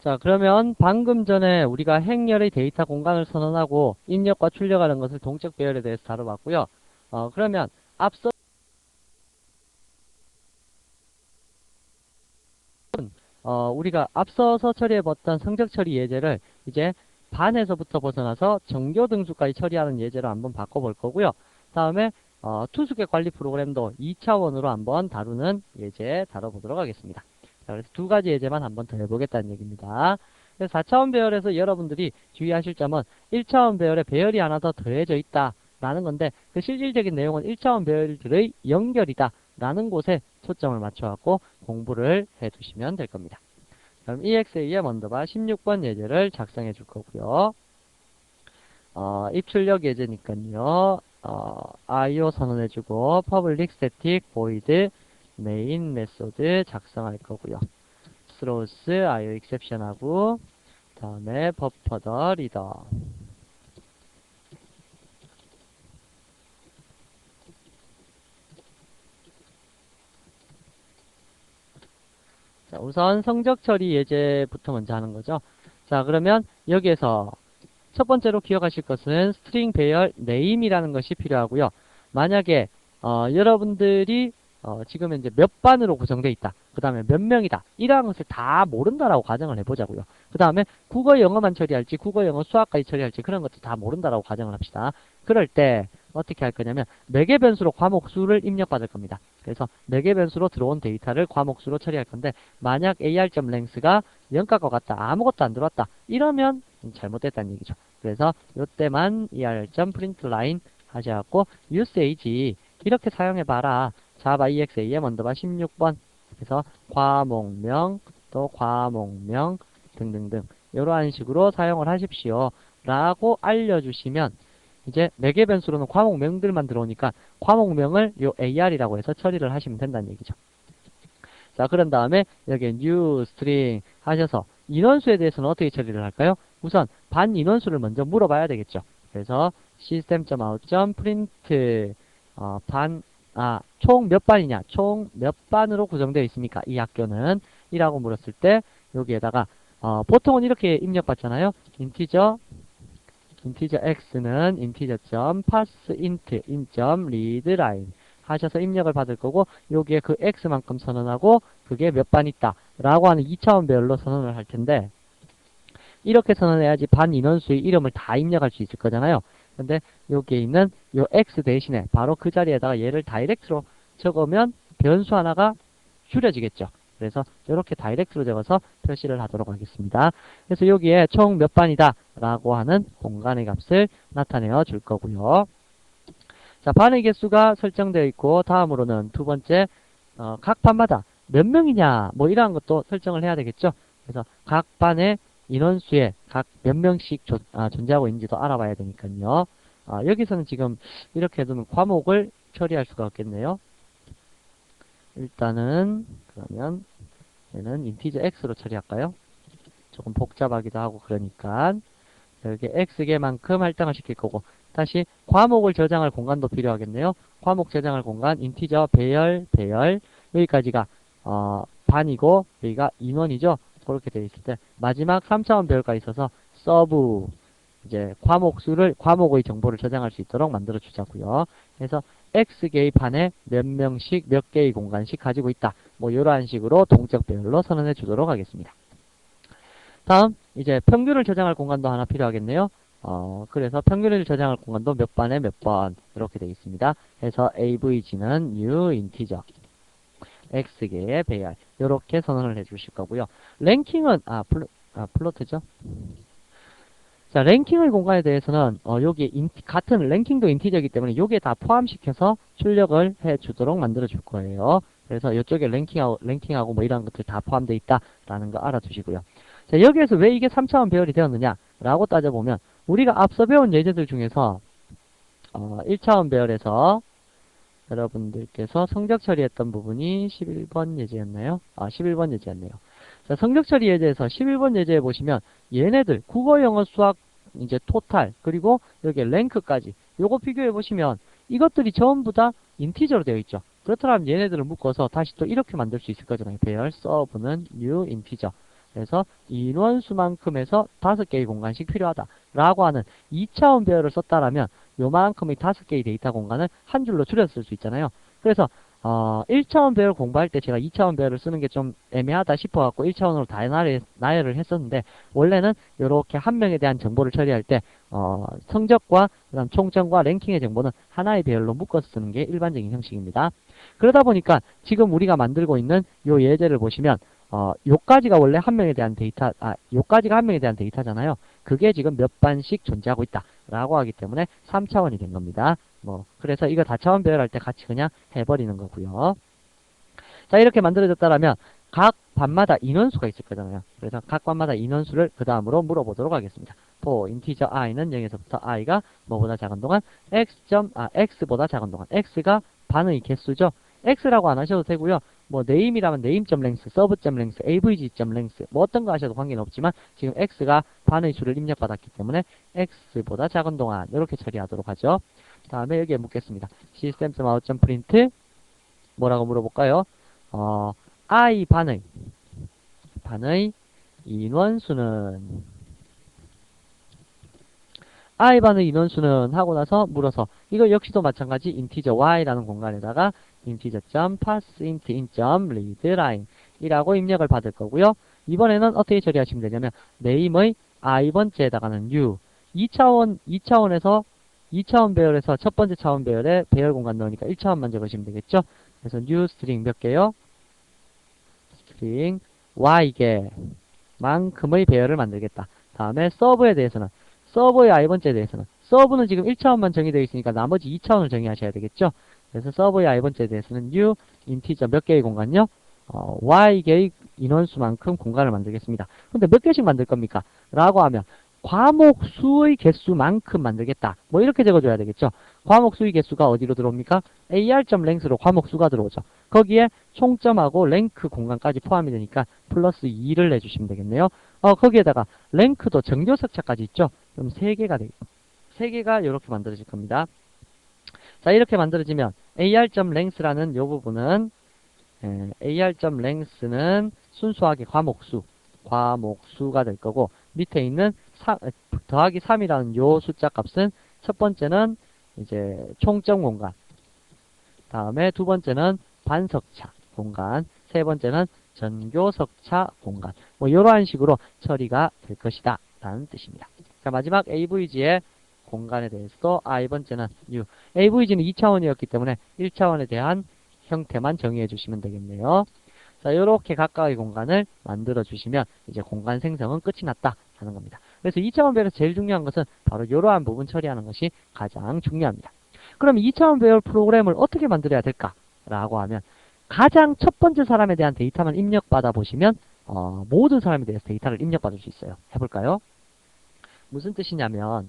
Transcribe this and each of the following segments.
자, 그러면 방금 전에 우리가 행렬의 데이터 공간을 선언하고 입력과 출력하는 것을 동적 배열에 대해서 다뤄봤고요. 그러면 앞서 우리가 앞서서 처리해봤던 성적 처리 예제를 이제 반에서부터 벗어나서 정교 등수까지 처리하는 예제로 한번 바꿔볼 거고요. 다음에 투숙의 관리 프로그램도 2차원으로 한번 다루는 예제 다뤄보도록 하겠습니다. 자, 그래서 두 가지 예제만 한번 더 해보겠다는 얘기입니다. 그래서 4차원 배열에서 여러분들이 주의하실 점은 1차원 배열에 배열이 하나 더 더해져 있다 라는 건데 그 실질적인 내용은 1차원 배열들의 연결이다 라는 곳에 초점을 맞춰갖고 공부를 해두시면 될 겁니다. 그럼 EXA의 먼저봐 16번 예제를 작성해 줄 거고요. 입출력 예제니까요. IO 선언해주고 public static void main method 작성할 거고요. throws IO exception 하고 다음에 buffer reader 자, 우선 성적 처리 예제부터 먼저 하는 거죠. 자, 그러면 여기에서 첫 번째로 기억하실 것은 스트링 배열 name이라는 것이 필요하고요. 만약에 여러분들이 지금 이제 몇 반으로 구성되어 있다. 그 다음에 몇 명이다. 이러한 것을 다 모른다라고 가정을 해보자고요. 그 다음에 국어, 영어만 처리할지 국어, 영어, 수학까지 처리할지 그런 것도 다 모른다라고 가정을 합시다. 그럴 때 어떻게 할 거냐면 매개 변수로 과목 수를 입력받을 겁니다. 그래서 매개 변수로 들어온 데이터를 과목 수로 처리할 건데 만약 AR.length가 0과 같다. 아무것도 안 들어왔다. 이러면 잘못됐다는 얘기죠. 그래서 이때만 er.println 하셔갖고 usage 이렇게 사용해봐라. 자바 EXA의 먼저봐 16번 그래서 과목명 또 과목명 등등등 이러한 식으로 사용을 하십시오 라고 알려주시면 이제 매개 변수로는 과목명들만 들어오니까 과목명을 요 AR이라고 해서 처리를 하시면 된다는 얘기죠. 자, 그런 다음에 여기 new string 하셔서 인원수에 대해서는 어떻게 처리를 할까요? 우선 반 인원수를 먼저 물어봐야 되겠죠. 그래서 system.out.print 총 몇 반이냐? 총 몇 반으로 구성되어 있습니까? 이 학교는 이라고 물었을 때 여기에다가 보통은 이렇게 입력받잖아요. integer x는 integer.parseInt in.readline 하셔서 입력을 받을 거고 여기에 그 x만큼 선언하고 그게 몇 반 있다 라고 하는 2차원 배열로 선언을 할 텐데 이렇게 선언해야지 반 인원수의 이름을 다 입력할 수 있을 거잖아요. 근데 여기에 있는 요 x 대신에 바로 그 자리에다가 얘를 다이렉트로 적으면 변수 하나가 줄여지겠죠. 그래서 이렇게 다이렉트로 적어서 표시를 하도록 하겠습니다. 그래서 여기에 총 몇 반이다 라고 하는 공간의 값을 나타내어 줄 거고요. 자, 반의 개수가 설정되어 있고 다음으로는 두 번째 각 반마다 몇 명이냐 뭐 이러한 것도 설정을 해야 되겠죠. 그래서 각 반의 인원수에 각 몇 명씩 존재하고 있는지도 알아봐야 되니까요. 여기서는 지금 이렇게 해두면 과목을 처리할 수가 없겠네요. 일단은 그러면 얘는 인티저 x로 처리할까요? 조금 복잡하기도 하고 그러니까 이렇게 x개만큼 할당을 시킬 거고 다시 과목을 저장할 공간도 필요하겠네요. 과목 저장할 공간 인티저 배열 여기까지가 반이고 여기가 인원이죠. 그렇게 되어 있을 때 마지막 3차원 배열가 있어서 서브 이제 과목의 정보를 저장할 수 있도록 만들어 주자고요. 그래서 x개의 반에 몇 명씩 몇 개의 공간씩 가지고 있다. 뭐 이러한 식으로 동적 배열로 선언해 주도록 하겠습니다. 다음 이제 평균을 저장할 공간도 하나 필요하겠네요. 그래서 평균을 저장할 공간도 몇 반에 몇 번 이렇게 되어 있습니다. 그래서 avg는 new integer x개의 배열 이렇게 선언을 해 주실 거고요. 랭킹은 플로트죠. 자, 랭킹의 공간에 대해서는 여기 같은 랭킹도 인티저이기 때문에 여기에 다 포함시켜서 출력을 해 주도록 만들어 줄 거예요. 그래서 이쪽에 랭킹하고 뭐 이런 것들 다 포함되어 있다라는 거 알아두시고요. 자, 여기에서 왜 이게 3차원 배열이 되었느냐 라고 따져보면 우리가 앞서 배운 예제들 중에서 1차원 배열에서 여러분들께서 성적 처리했던 부분이 11번 예제였나요? 11번 예제였네요. 자, 성적 처리 예제에서 11번 예제에 보시면 얘네들 국어, 영어, 수학 이제 토탈 그리고 여기 랭크까지 요거 비교해 보시면 이것들이 전부 다 인티저로 되어 있죠. 그렇더라면 얘네들을 묶어서 다시 또 이렇게 만들 수 있을 거잖아요. 배열 서브는 new integer 그래서 인원수만큼에서 5개의 공간씩 필요하다라고 하는 2차원 배열을 썼다라면 요만큼의 5개의 데이터 공간을 한 줄로 줄였을 수 있잖아요. 그래서 1차원 배열 공부할 때 제가 2차원 배열을 쓰는 게 좀 애매하다 싶어갖고 1차원으로 다 나열을 했었는데, 원래는 이렇게 한 명에 대한 정보를 처리할 때 성적과 그다음 총점과 랭킹의 정보는 하나의 배열로 묶어서 쓰는 게 일반적인 형식입니다. 그러다 보니까 지금 우리가 만들고 있는 요 예제를 보시면 요까지가 원래 한 명에 대한 요까지가 한 명에 대한 데이터잖아요. 그게 지금 몇 반씩 존재하고 있다라고 하기 때문에 3차원이 된 겁니다. 그래서 이거 다차원 배열할 때 같이 그냥 해버리는 거고요. 자, 이렇게 만들어졌다라면 각 반마다 인원수가 있을 거잖아요. 그래서 각 반마다 인원수를 그 다음으로 물어보도록 하겠습니다. for 인티저 i는 0에서부터 i가 뭐보다 작은 동안 x보다 작은 동안 x가 반의 개수죠. x라고 안 하셔도 되고요. name이라면 name.length, serve.length, avg.length 어떤 거 하셔도 관계는 없지만 지금 x가 반의 수를 입력받았기 때문에 x보다 작은 동안 이렇게 처리하도록 하죠. 다음에 여기에 묻겠습니다. system.out.print 뭐라고 물어볼까요? i 반의 인원수는 i 반의 인원수는 하고 나서 물어서 이거 역시도 마찬가지 인티저 y라는 공간에다가 인티저.parseInt in.readline 이라고 입력을 받을 거고요. 이번에는 어떻게 처리하시면 되냐면 name의 i번째에다가는 new 2차원에서 2차원 배열에서 첫 번째 차원 배열에 배열 공간 넣으니까 1차원만 적으시면 되겠죠. 그래서 new string 몇 개요? string y개 만큼의 배열을 만들겠다. 다음에 서브에 대해서는 서브의 i번째에 대해서는 서브는 지금 1차원만 정의되어 있으니까 나머지 2차원을 정의하셔야 되겠죠. 그래서 서브의 i번째에 대해서는 new 인티저 몇 개의 공간요? y개의 인원수만큼 공간을 만들겠습니다. 근데 몇 개씩 만들 겁니까? 라고 하면 과목 수의 개수만큼 만들겠다. 이렇게 적어줘야 되겠죠. 과목 수의 개수가 어디로 들어옵니까? ar.length로 과목 수가 들어오죠. 거기에 총점하고 랭크 공간까지 포함이 되니까 플러스 2를 내주시면 되겠네요. 거기에다가 랭크도 정교석차까지 있죠. 그럼 3개가 되겠죠. 3개가 이렇게 만들어질 겁니다. 자, 이렇게 만들어지면 ar.length라는 요 부분은 ar.length는 순수하게 과목수가 될 거고, 밑에 있는 더하기 3이라는 요 숫자 값은 첫 번째는 이제 총점 공간, 다음에 두 번째는 반석차 공간, 세 번째는 전교석차 공간. 이러한 식으로 처리가 될 것이다 라는 뜻입니다. 자, 마지막 avg의 공간에 대해서도 i번째는 new. avg는 2차원이었기 때문에 1차원에 대한 형태만 정의해 주시면 되겠네요. 자, 이렇게 각각의 공간을 만들어 주시면 이제 공간 생성은 끝이 났다 하는 겁니다. 그래서 2차원 배열에서 제일 중요한 것은 바로 이러한 부분 처리하는 것이 가장 중요합니다. 그럼 2차원 배열 프로그램을 어떻게 만들어야 될까? 라고 하면 가장 첫 번째 사람에 대한 데이터만 입력받아 보시면 모든 사람에 대해서 데이터를 입력받을 수 있어요. 해볼까요? 무슨 뜻이냐면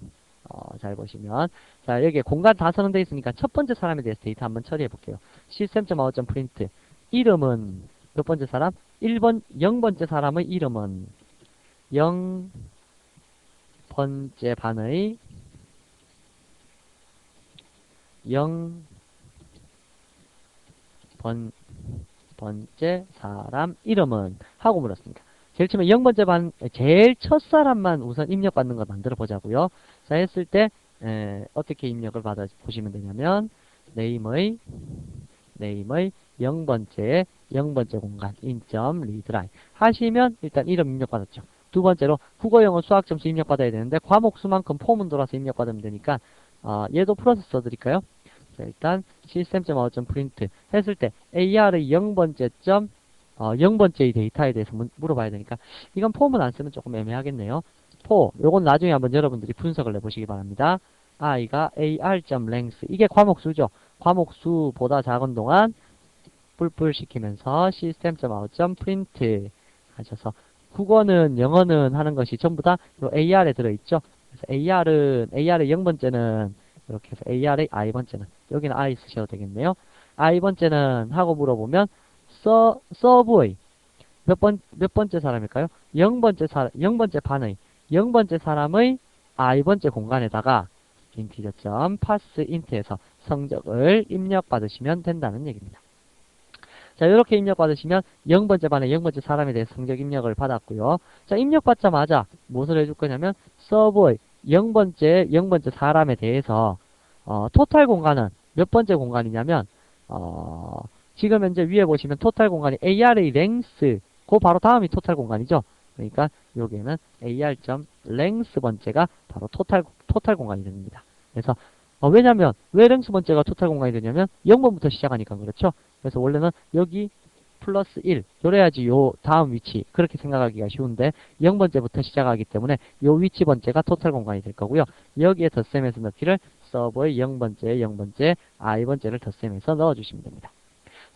잘 보시면 자, 여기에 공간 다 선언되어 있으니까 첫 번째 사람에 대해서 데이터 한번 처리해 볼게요. system.out.print 이름은 몇 번째 사람? 0번째 사람의 이름은 0번째 반의 0번째 사람 이름은 하고 물었습니다. 제일 처음에 0번째 반, 제일 첫 사람만 우선 입력받는 걸 만들어 보자고요. 자, 했을 때 어떻게 입력을 받아 보시면 되냐면 name의 0번째 공간 in.readline 하시면 일단 이름 입력받았죠. 두 번째로 국어, 영어, 수학 점수 입력받아야 되는데 과목 수만큼 폼은 돌아서 입력받으면 되니까 얘도 플러스 써드릴까요? 자, 일단 system.out.print 했을 때 ar의 0번째의 데이터에 대해서 물어봐야 되니까 이건 폼은 안 쓰면 조금 애매하겠네요. 요건 나중에 한번 여러분들이 분석을 해보시기 바랍니다. i가 ar.length 이게 과목수죠. 과목수보다 작은 동안 뿔뿔 시키면서 system.out.print 하셔서 국어는 영어는 하는 것이 전부 다 AR에 들어있죠. 그래서 AR의 0번째는 이렇게 해서 AR의 i번째는 여기는 I 쓰셔도 되겠네요. i번째는 하고 물어보면 서브의 몇 번째 사람일까요? 0번째 반의 0번째 사람의 i번째 공간에다가 integer.parseInt에서 성적을 입력받으시면 된다는 얘기입니다. 자, 이렇게 입력받으시면 0번째 반에 0번째 사람에 대해서 성적 입력을 받았고요. 자, 입력받자마자 무엇을 해줄 거냐면 서버의 0번째 사람에 대해서 토탈 공간은 몇 번째 공간이냐면 지금 현재 위에 보시면 토탈 공간이 AR의 length 그 바로 다음이 토탈 공간이죠. 그러니까 여기에는 AR.length 번째가 바로 토탈 공간이 됩니다. 그래서 왜냐면 왜 length 번째가 토탈 공간이 되냐면 0번부터 시작하니까 그렇죠. 그래서 원래는 여기 플러스 1 요래야지 요 다음 위치 그렇게 생각하기가 쉬운데 0번째부터 시작하기 때문에 요 위치 번째가 토탈 공간이 될 거고요. 여기에 덧셈해서 넣기를 서버의 0번째 i번째를 덧셈해서 넣어주시면 됩니다.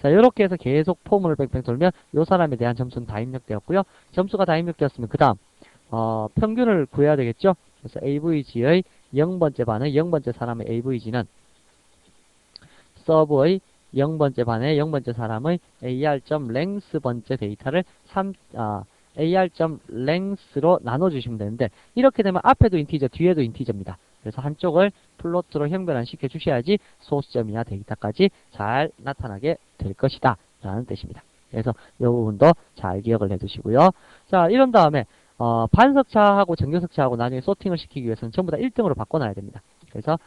자, 이렇게 해서 계속 폼을 뺑뺑 돌면 요 사람에 대한 점수는 다 입력되었고요. 점수가 다 입력되었으면 그 다음 평균을 구해야 되겠죠. 그래서 AVG의 0번째 반의 0번째 사람의 AVG는 서버의 0번째 반의 0번째 사람의 AR.length 번째 데이터를 AR.length로 나눠주시면 되는데 이렇게 되면 앞에도 인티저, 뒤에도 인티저입니다. 그래서 한쪽을 플로트로 형변환 시켜 주셔야지 소수점이나 데이터까지 잘 나타나게 될 것이다 라는 뜻입니다. 그래서 이 부분도 잘 기억을 해두시고요. 자, 이런 다음에 반석차하고 정교석차하고 나중에 소팅을 시키기 위해서는 전부 다 1등으로 바꿔놔야 됩니다. 그래서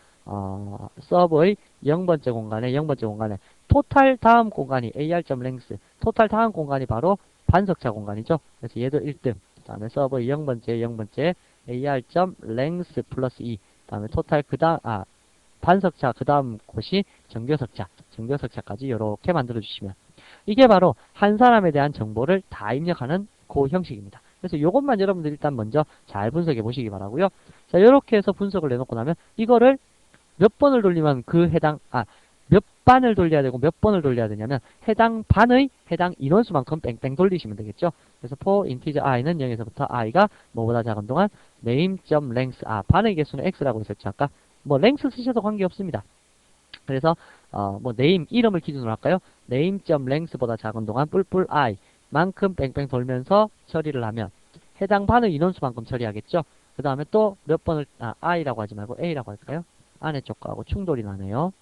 서버의 0번째 공간에 토탈 다음 공간이 AR.length 토탈 다음 공간이 바로 반석차 공간이죠. 그래서 얘도 1등. 그 다음에 서버의 0번째 AR.length 플러스 2. 그 다음에 토탈 반석차 그 다음 곳이 정교석차까지 이렇게 만들어 주시면 이게 바로 한 사람에 대한 정보를 다 입력하는 그 형식입니다. 그래서 이것만 여러분들 일단 먼저 잘 분석해 보시기 바라고요. 자, 이렇게 해서 분석을 내놓고 나면 이거를 몇 번을 돌리면 몇 반을 돌려야 되고 몇 번을 돌려야 되냐면 해당 반의 해당 인원수만큼 뺑뺑 돌리시면 되겠죠. 그래서 for integer i는 0에서부터 i가 뭐보다 작은 동안 name.length 반의 개수는 x라고 했었죠. 아까 뭐 length 쓰셔도 관계없습니다. 그래서 뭐 name 이름을 기준으로 할까요? name.length보다 작은 동안 뿔뿔 i 만큼 뺑뺑 돌면서 처리를 하면 해당 반의 인원수만큼 처리하겠죠. 그 다음에 또 몇 번을 i라고 하지 말고 a라고 할까요? 안에 쪽하고 충돌이 나네요.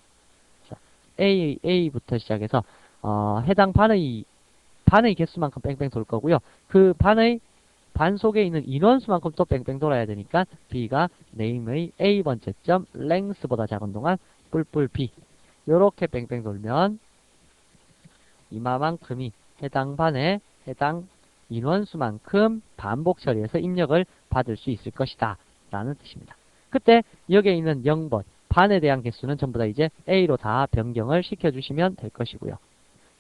자, a부터 시작해서 해당 반의 개수만큼 뺑뺑 돌 거고요. 그 반 속에 있는 인원수만큼 또 뺑뺑 돌아야 되니까 b가 name의 a번째 점 length보다 작은 동안 뿔뿔 b 요렇게 뺑뺑 돌면 이마만큼이 해당 반에 해당 인원수만큼 반복 처리해서 입력을 받을 수 있을 것이다 라는 뜻입니다. 그때 여기에 있는 0번 반에 대한 개수는 전부 다 이제 A로 다 변경을 시켜주시면 될 것이고요.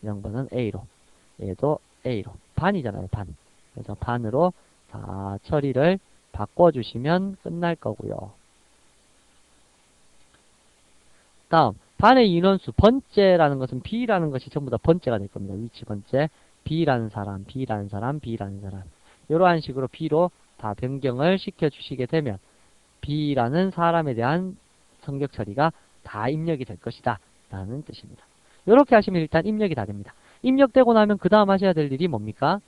0번은 A로 얘도 A로 반이잖아요. 반. 그래서 반으로 다 처리를 바꿔주시면 끝날 거고요. 다음 반의 인원수 번째라는 것은 B라는 것이 전부 다 번째가 될 겁니다. 위치 번째 B라는 사람 이러한 식으로 B로 다 변경을 시켜주시게 되면 B라는 사람에 대한 성격 처리가 다 입력이 될 것이다 라는 뜻입니다. 이렇게 하시면 일단 입력이 다 됩니다. 입력되고 나면 그 다음 하셔야 될 일이 뭡니까?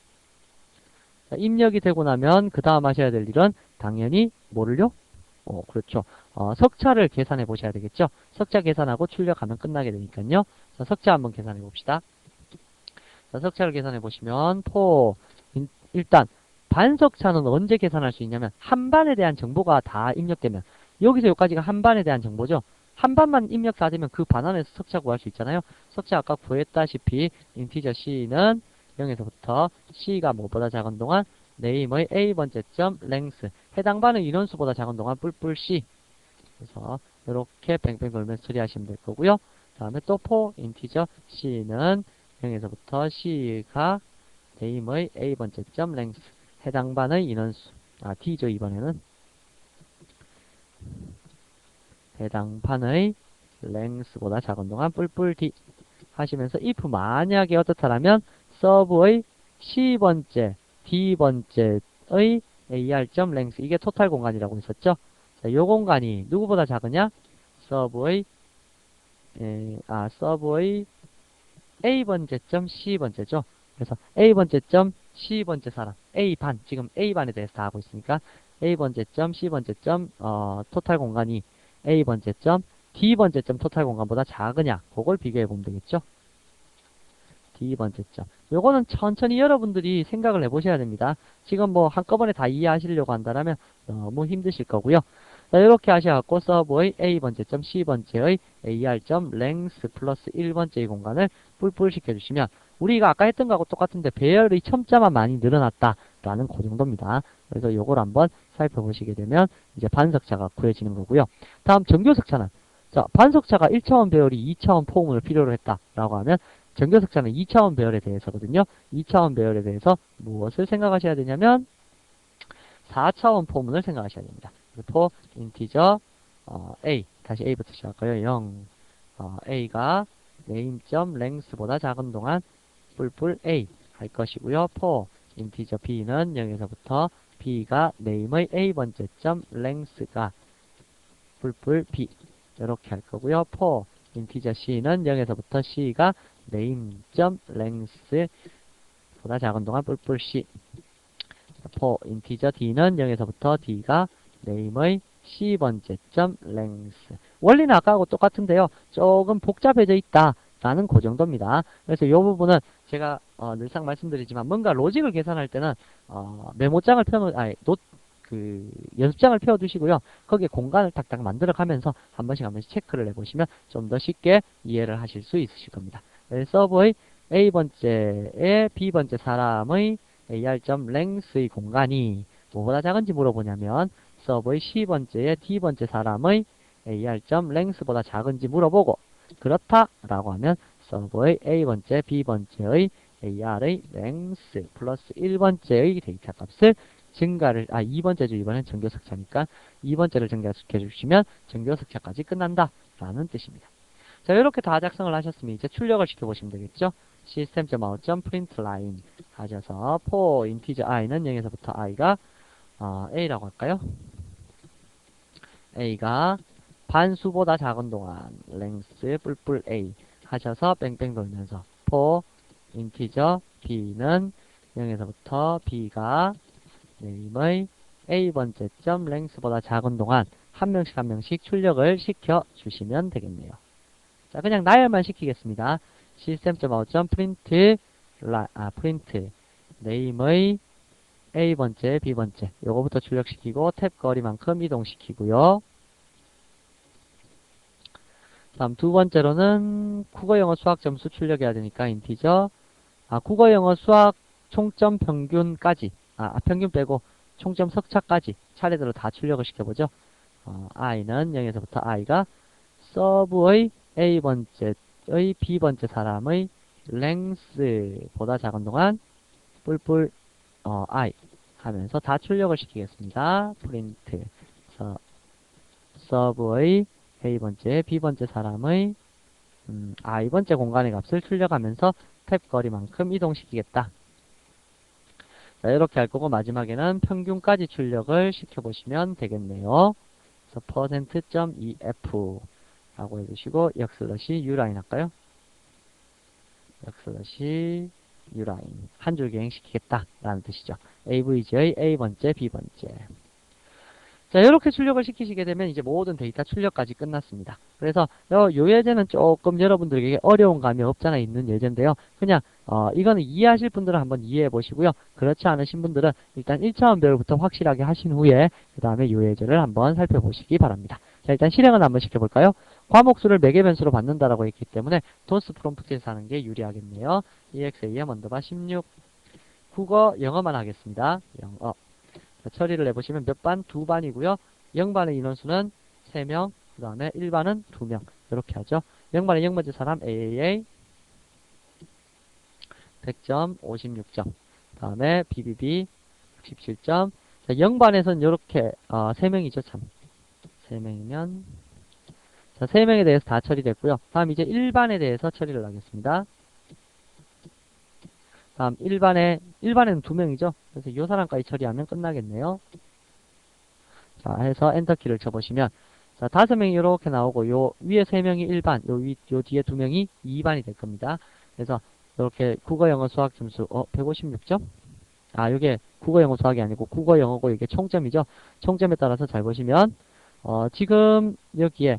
자, 입력이 되고 나면 그 다음 하셔야 될 일은 당연히 뭐를요? 그렇죠. 석차를 계산해 보셔야 되겠죠. 석차 계산하고 출력하면 끝나게 되니까요. 자, 석차 한번 계산해 봅시다. 자, 석차를 계산해 보시면 일단 반석차는 언제 계산할 수 있냐면 한 반에 대한 정보가 다 입력되면 여기서 여기까지가 한 반에 대한 정보죠. 한 반만 입력 다 되면 그 반 안에서 석차 구할 수 있잖아요. 석차 아까 구했다시피 인티저 c는 0에서부터 c가 뭐보다 작은 동안 name의 a번째 점 length 해당 반의 인원수보다 작은 동안 뿔뿔 c 그래서 이렇게 뱅뱅 돌면서 처리하시면 될 거고요. 다음에 또 for 인티저 c는 0에서부터 c가 name의 a번째 점 length 해당 반의 인원수 d죠. 이번에는 해당 반의 length보다 작은 동안 뿔뿔 d 하시면서 if 만약에 어떻다라면 서브의 c번째 d번째의 ar.length 이게 토탈 공간이라고 했었죠. 자, 요 공간이 누구보다 작으냐? 서브의 a번째점 c번째죠. 그래서 a번째점 c번째 사람 a반 지금 a반에 대해서 다 하고 있으니까 a번째점 c번째점 토탈 공간이 a번째점 d번째점 토탈 공간보다 작으냐 그걸 비교해 보면 되겠죠. D번째 점. 요거는 천천히 여러분들이 생각을 해보셔야 됩니다. 지금 뭐 한꺼번에 다 이해하시려고 한다면 너무 힘드실 거고요. 자, 이렇게 하셔갖고 서브의 A번째 점, C번째의 AR점, length 플러스 1번째의 공간을 뿔뿔 시켜주시면 우리가 아까 했던 거하고 똑같은데 배열의 첨자만 많이 늘어났다라는 그 정도입니다. 그래서 요걸 한번 살펴보시게 되면 이제 반석차가 구해지는 거고요. 다음 정교석차는 자, 반석차가 1차원 배열이 2차원 포문을 필요로 했다라고 하면 정교석차는 2차원 배열에 대해서거든요. 2차원 배열에 대해서 무엇을 생각하셔야 되냐면 4차원 포문을 생각하셔야 됩니다. for integer a 다시 a부터 시작할까요? 0 a가 name.length보다 작은 동안 뿔뿔 a 할 것이고요. for integer b는 0에서부터 b가 name의 a번째 점 length가 뿔뿔 b 이렇게 할 거고요. for integer c는 0에서부터 c가 name.length보다 작은 동안 뿔뿔 c for integer d는 0에서부터 d가 name의 c번째 점 length 원리는 아까하고 똑같은데요. 조금 복잡해져 있다 라는 그 정도입니다. 그래서 이 부분은 제가 늘상 말씀드리지만 뭔가 로직을 계산할 때는 메모장을 연습장을 펴두시고요. 거기에 공간을 딱딱 만들어 가면서 한 번씩 체크를 해보시면 좀 더 쉽게 이해를 하실 수 있으실 겁니다. 서브의 A번째에 B번째 사람의 AR.length의 공간이 뭐보다 작은지 물어보냐면 서브의 C번째에 D번째 사람의 AR.length보다 작은지 물어보고 그렇다라고 하면 서브의 A번째, B번째의 AR의 length 플러스 1번째의 데이터 값을 2번째죠. 이번엔 정교석차니까 2번째를 증가시켜 주시면 정교석차까지 끝난다 라는 뜻입니다. 자, 이렇게 다 작성을 하셨으면 이제 출력을 시켜보시면 되겠죠. system.out.println 하셔서 for integer i는 0에서부터 i가 a라고 할까요? a가 반수보다 작은 동안 length 뿔뿔 a 하셔서 뺑뺑 돌면서 for integer b는 0에서부터 b가 name의 a번째 점 length보다 작은 동안 한 명씩 출력을 시켜 주시면 되겠네요. 자, 그냥 나열만 시키겠습니다. system.out.print name의 a번째, b번째 요거부터 출력시키고 탭 거리만큼 이동시키고요. 다음 두 번째로는 국어, 영어, 수학 점수 출력해야 되니까 인티저 국어, 영어, 수학 총점 평균까지 평균 빼고 총점 석차까지 차례대로 다 출력을 시켜보죠. i는 0에서부터 i가 서브의 a번째의 b번째 사람의 length보다 작은 동안 뿔뿔 i 하면서 다 출력을 시키겠습니다. print 서브의 a번째, b번째 사람의 i번째 공간의 값을 출력하면서 탭 거리만큼 이동시키겠다. 자, 이렇게 할 거고 마지막에는 평균까지 출력을 시켜보시면 되겠네요. 그래서 %.ef 라고 해주시고 역슬러시 uline 할까요? 역슬러시 uline 한 줄 개행시키겠다 라는 뜻이죠. avg의 a번째, b번째. 자, 이렇게 출력을 시키시게 되면 이제 모든 데이터 출력까지 끝났습니다. 그래서 요 예제는 조금 여러분들에게 어려운 감이 없잖아 있는 예제인데요. 그냥 이거는 이해하실 분들은 한번 이해해 보시고요. 그렇지 않으신 분들은 일단 1차원 배열부터 확실하게 하신 후에 그 다음에 요 예제를 한번 살펴보시기 바랍니다. 자, 일단 실행은 한번 시켜볼까요? 과목수를 매개 변수로 받는다라고 했기 때문에 도스 프롬프트에서 하는 게 유리하겠네요. exam 언더바 16 국어 영어만 하겠습니다. 영어 처리를 해보시면 몇 반? 두 반이고요. 0반의 인원수는 3명, 그 다음에 1반은 2명. 이렇게 하죠. 0반의 0번째 사람 AAA 100점, 56점. 그 다음에 BBB 67점. 자, 0반에서는 이렇게 3명이죠. 참. 3명이면 자, 3명에 대해서 다 처리됐고요. 다음 이제 1반에 대해서 처리를 하겠습니다. 다음 1반에는 2명이죠. 그래서 이 사람까지 처리하면 끝나겠네요. 자, 해서 엔터키를 쳐보시면 자, 5명이 이렇게 나오고 요 위에 3명이 1반, 요 뒤에 2명이 2반이 될 겁니다. 그래서 이렇게 국어, 영어, 수학 점수 156점? 요게 국어, 영어, 수학이 아니고 국어, 영어고 이게 총점이죠. 총점에 따라서 잘 보시면 지금 여기에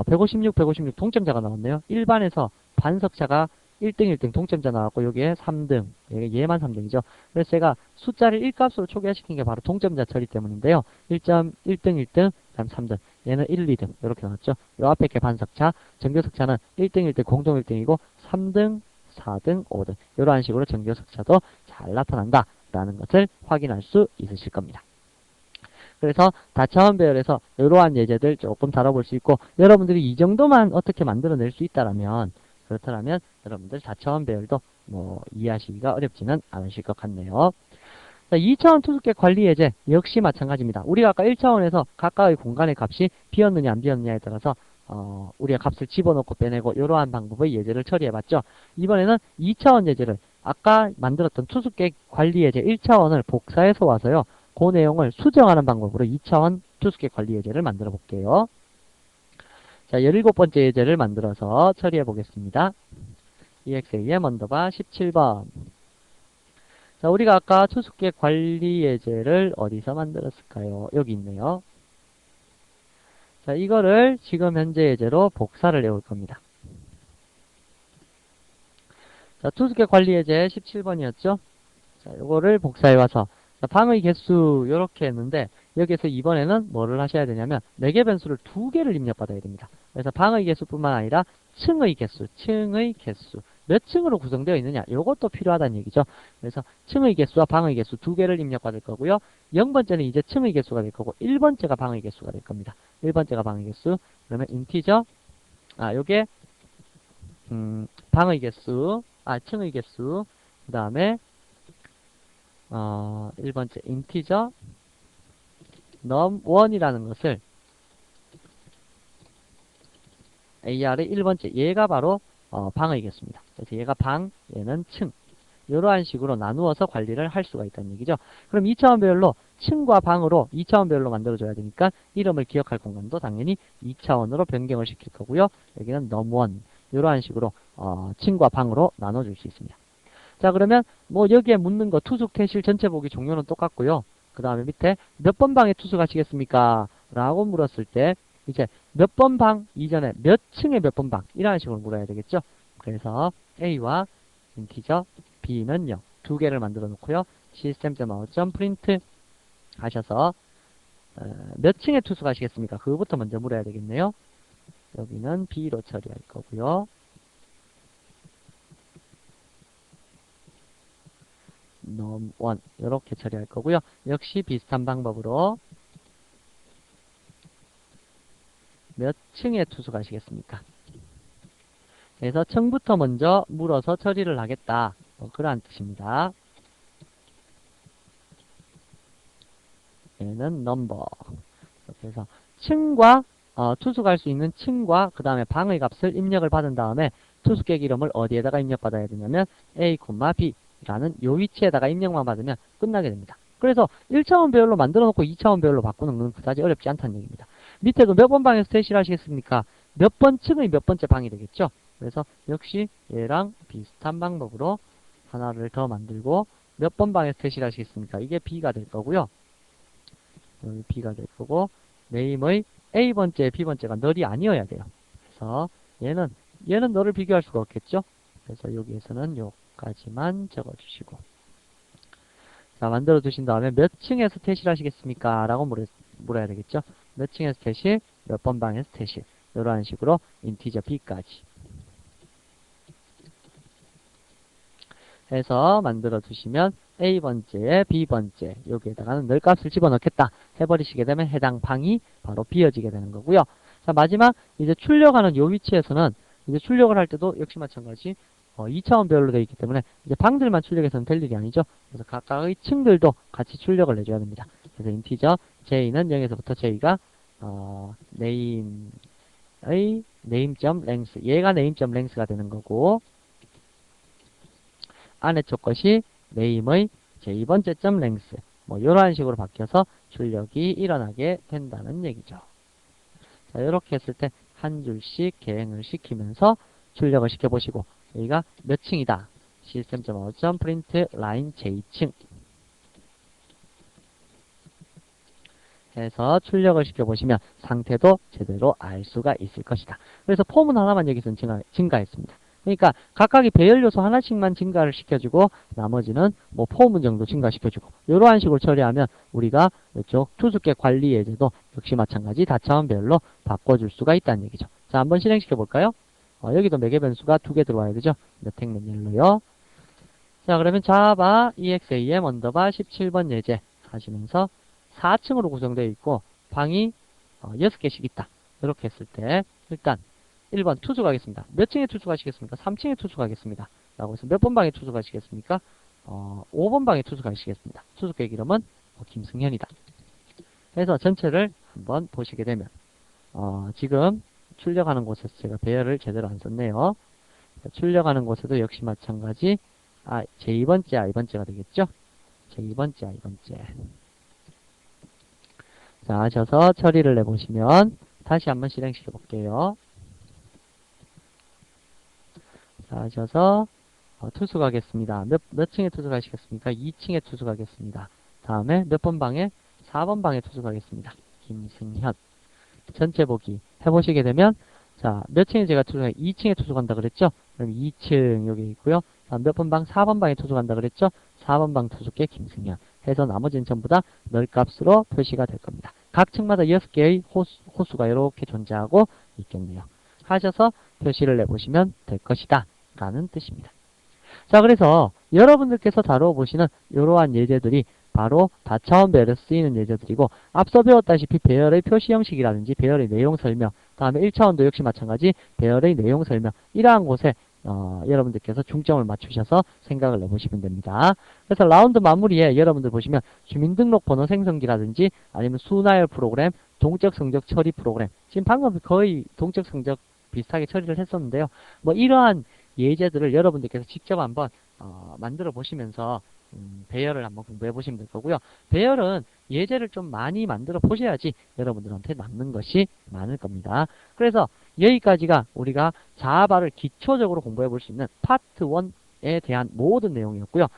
156 동점자가 나왔네요. 1반에서 반석차가 1등, 1등 동점자 나왔고 여기에 3등, 얘만 3등이죠. 그래서 제가 숫자를 1값으로 초기화시킨 게 바로 동점자 처리 때문인데요. 1점, 1등, 1등, 그다음 3등. 얘는 1, 2등 이렇게 나왔죠. 요 앞에 게 반석차, 정교석차는 1등, 1등 공동 1등이고 3등, 4등, 5등 이러한 식으로 정교석차도 잘 나타난다 라는 것을 확인할 수 있으실 겁니다. 그래서 다차원 배열에서 이러한 예제들 조금 다뤄볼 수 있고 여러분들이 이 정도만 어떻게 만들어낼 수 있다라면 그렇다면 여러분들 다차원 배열도 뭐 이해하시기가 어렵지는 않으실 것 같네요. 자, 2차원 투숙계 관리 예제 역시 마찬가지입니다. 우리가 아까 1차원에서 각각의 공간의 값이 비었느냐 안 비었느냐에 따라서 우리가 값을 집어넣고 빼내고 이러한 방법의 예제를 처리해봤죠. 이번에는 2차원 예제를 아까 만들었던 투숙계 관리 예제 1차원을 복사해서 와서요. 그 내용을 수정하는 방법으로 2차원 투숙계 관리 예제를 만들어 볼게요. 자, 17번째 예제를 만들어서 처리해 보겠습니다. EXAM 언더바 17번. 자, 우리가 아까 투숙계 관리 예제를 어디서 만들었을까요? 여기 있네요. 자, 이거를 지금 현재 예제로 복사를 해올 겁니다. 자, 투숙계 관리 예제 17번이었죠? 자, 요거를 복사해 와서 자, 방의 개수 요렇게 했는데 여기에서 이번에는 뭐를 하셔야 되냐면 4개 변수를 2개를 입력받아야 됩니다. 그래서 방의 개수뿐만 아니라 층의 개수, 몇 층으로 구성되어 있느냐 요것도 필요하다는 얘기죠. 그래서 층의 개수와 방의 개수 2개를 입력받을 거고요. 0번째는 이제 층의 개수가 될 거고 1번째가 방의 개수가 될 겁니다. 1번째가 방의 개수 그러면 인티저 요게 방의 개수, 층의 개수 그 다음에 1번째 인티저 num1이라는 것을 AR의 1번째 얘가 바로 방의 개수입니다. 그래서 얘가 방, 얘는 층 이러한 식으로 나누어서 관리를 할 수가 있다는 얘기죠. 그럼 2차원 배열로 층과 방으로 2차원 배열로 만들어줘야 되니까 이름을 기억할 공간도 당연히 2차원으로 변경을 시킬 거고요. 여기는 num1 이러한 식으로 층과 방으로 나눠줄 수 있습니다. 자, 그러면 뭐 여기에 묻는 거 투숙 퇴실 전체 보기 종료는 똑같고요. 그 다음에 밑에 몇 번 방에 투숙하시겠습니까? 라고 물었을 때 이제 몇 번 방 이전에 몇 층에 몇 번 방 이런 식으로 물어야 되겠죠. 그래서 A와 인티저 B는 0 두 개를 만들어 놓고요. system.out.print 하셔서 몇 층에 투숙하시겠습니까? 그거부터 먼저 물어야 되겠네요. 여기는 B로 처리할 거고요. num1 이렇게 처리할 거고요. 역시 비슷한 방법으로 몇 층에 투숙하시겠습니까? 그래서 층부터 먼저 물어서 처리를 하겠다. 그러한 뜻입니다. 얘는 number. 그래서 층과 투숙할 수 있는 층과 그 다음에 방의 값을 입력을 받은 다음에 투숙객 이름을 어디에다가 입력받아야 되냐면 A, B 라는 요 위치에다가 입력만 받으면 끝나게 됩니다. 그래서 1차원 배열로 만들어 놓고 2차원 배열로 바꾸는 건 그다지 어렵지 않다는 얘기입니다. 밑에 그 몇 번 방에서 퇴실 하시겠습니까? 몇 번 층의 몇 번째 방이 되겠죠? 그래서 역시 얘랑 비슷한 방법으로 하나를 더 만들고 몇 번 방에서 퇴실 하시겠습니까? 이게 B가 될 거고요. 여기 B가 될 거고 네임의 A번째, B번째가 널이 아니어야 돼요. 그래서 얘는 널을 비교할 수가 없겠죠? 그래서 여기에서는 요까지만 적어주시고 자, 만들어 두신 다음에 몇 층에서 퇴실 하시겠습니까? 라고 물어야 되겠죠? 몇 층에서 퇴실, 몇 번 방에서 퇴실 이러한 식으로 인티저 B까지 해서 만들어 두시면 A번째에 B번째 여기에다가는 널 값을 집어넣겠다 해버리시게 되면 해당 방이 바로 비어지게 되는 거고요. 자, 마지막 이제 출력하는 요 위치에서는 이제 출력을 할 때도 역시 마찬가지 2차원 배열로 되어 있기 때문에 이제 방들만 출력해서는 될 일이 아니죠. 그래서 각각의 층들도 같이 출력을 해줘야 됩니다. 그래서 인티저 J는 0에서부터 J가 name의 name.length 얘가 name.length가 되는 거고 안에 쪽 것이 name의 제2번째 점 length 뭐 이러한 식으로 바뀌어서 출력이 일어나게 된다는 얘기죠. 자, 이렇게 했을 때 한 줄씩 개행을 시키면서 출력을 시켜보시고 여기가 몇 층이다. system.out.print line J층 해서 출력을 시켜보시면 상태도 제대로 알 수가 있을 것이다. 그래서 폼은 하나만 여기서는 증가했습니다. 그러니까 각각의 배열 요소 하나씩만 증가를 시켜주고 나머지는 뭐 포문 정도 증가시켜주고 이러한 식으로 처리하면 우리가 이쪽 투숙객 관리 예제도 역시 마찬가지 다차원 배열로 바꿔줄 수가 있다는 얘기죠. 자, 한번 실행시켜 볼까요? 여기도 매개 변수가 2개 들어와야 되죠. 몇 행 몇 일로요. 자, 그러면 자바 exam 언더바 17번 예제 하시면서 4층으로 구성되어 있고 방이 6개씩 있다. 이렇게 했을 때 일단 1번 투숙하겠습니다. 몇 층에 투숙하시겠습니까? 3층에 투숙하겠습니다. 라고 해서 몇 번 방에 투숙하시겠습니까? 5번 방에 투숙하시겠습니다. 투숙객 이름은 김승현이다. 그래서 전체를 한번 보시게 되면 지금 출력하는 곳에서 제가 배열을 제대로 안 썼네요. 출력하는 곳에도 역시 마찬가지 제2번째 I번째가 되겠죠? 제2번째 I번째. 자, 하셔서 처리를 해보시면 다시 한번 실행시켜 볼게요. 자, 하셔서 투숙하겠습니다. 몇 층에 투숙하시겠습니까? 2층에 투숙하겠습니다. 다음에 몇 번 방에? 4번 방에 투숙하겠습니다. 김승현. 전체 보기 해보시게 되면 자, 몇 층에 제가 2층에 투숙한다 그랬죠? 그럼 2층 여기 있고요. 몇 번 방? 4번 방에 투숙한다 그랬죠? 4번 방 투숙객 김승현. 해서 나머지는 전부 다 널 값으로 표시가 될 겁니다. 각 층마다 6개의 호수가 이렇게 존재하고 있겠네요. 하셔서 표시를 내보시면 될 것이다 라는 뜻입니다. 자, 그래서 여러분들께서 다뤄보시는 이러한 예제들이 바로 다차원 배열에 쓰이는 예제들이고 앞서 배웠다시피 배열의 표시 형식이라든지 배열의 내용 설명, 다음에 1차원도 역시 마찬가지 배열의 내용 설명 이러한 곳에 여러분들께서 중점을 맞추셔서 생각을 해보시면 됩니다. 그래서 라운드 마무리에 여러분들 보시면 주민등록번호 생성기라든지 아니면 수나열 프로그램, 동적 성적 처리 프로그램 지금 방금 거의 동적 성적 비슷하게 처리를 했었는데요. 뭐 이러한 예제들을 여러분들께서 직접 한번 만들어 보시면서 배열을 한번 공부해 보시면 될 거고요. 배열은 예제를 좀 많이 만들어 보셔야지 여러분들한테 남는 것이 많을 겁니다. 그래서 여기까지가 우리가 자바를 기초적으로 공부해 볼 수 있는 파트 1에 대한 모든 내용이었고요.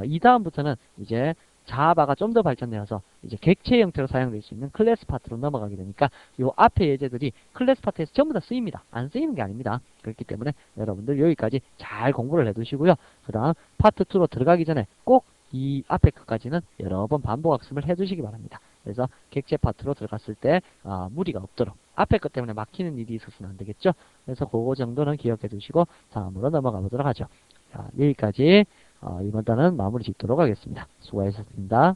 이 다음부터는 이제 자바가 좀 더 발전되어서 이제 객체 형태로 사용될 수 있는 클래스 파트로 넘어가게 되니까 요 앞에 예제들이 클래스 파트에서 전부 다 쓰입니다. 안 쓰이는 게 아닙니다. 그렇기 때문에 여러분들 여기까지 잘 공부를 해두시고요. 그 다음 파트 2로 들어가기 전에 꼭 이 앞에 것까지는 여러 번 반복 학습을 해두시기 바랍니다. 그래서 객체 파트로 들어갔을 때 무리가 없도록 앞에 것 때문에 막히는 일이 있어서는 안 되겠죠. 그래서 그거 정도는 기억해 두시고 다음으로 넘어가 보도록 하죠. 자, 여기까지 이번 단은 마무리 짓도록 하겠습니다. 수고하셨습니다.